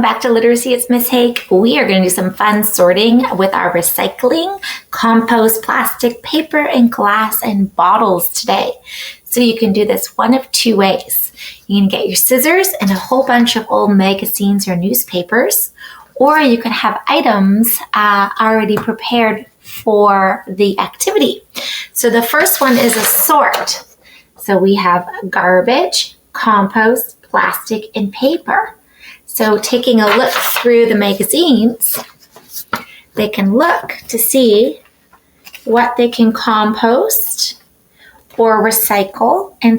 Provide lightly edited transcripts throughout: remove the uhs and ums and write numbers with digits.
Back to Literacy, it's Miss Haig. We are going to do some fun sorting with our recycling, compost, plastic, paper, and glass and bottles today. So you can do this one of two ways. You can get your scissors and a whole bunch of old magazines or newspapers, or you can have items already prepared for the activity. So the first one is a sort. So we have garbage, compost, plastic, and paper. So taking a look through the magazines, they can look to see what they can compost or recycle and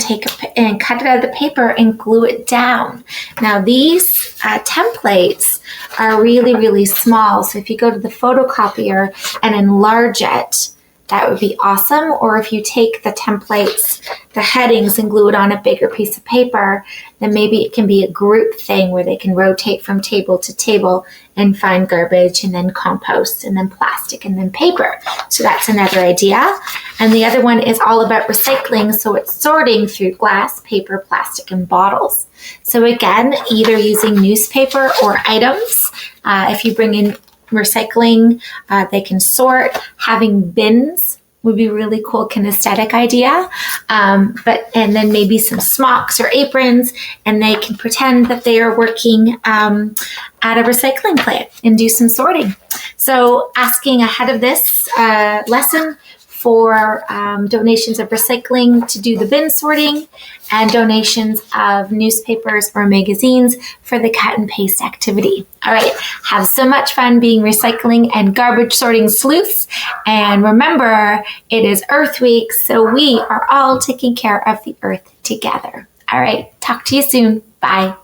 cut it out of the paper and glue it down. Now these templates are really, really small. So if you go to the photocopier and enlarge it, that would be awesome. Or if you take the templates, the headings, and glue it on a bigger piece of paper, then maybe it can be a group thing where they can rotate from table to table and find garbage and then compost and then plastic and then paper. So that's another idea. And the other one is all about recycling. So it's sorting through glass, paper, plastic, and bottles. So again, either using newspaper or items. If you bring in recycling, they can sort. Having bins would be a really cool kinesthetic idea. And then maybe some smocks or aprons, and they can pretend that they are working at a recycling plant and do some sorting. So asking ahead of this lesson for donations of recycling to do the bin sorting and donations of newspapers or magazines for the cut and paste activity. All right, have so much fun being recycling and garbage sorting sleuths. And remember, it is Earth Week, so we are all taking care of the earth together. All right, talk to you soon. Bye.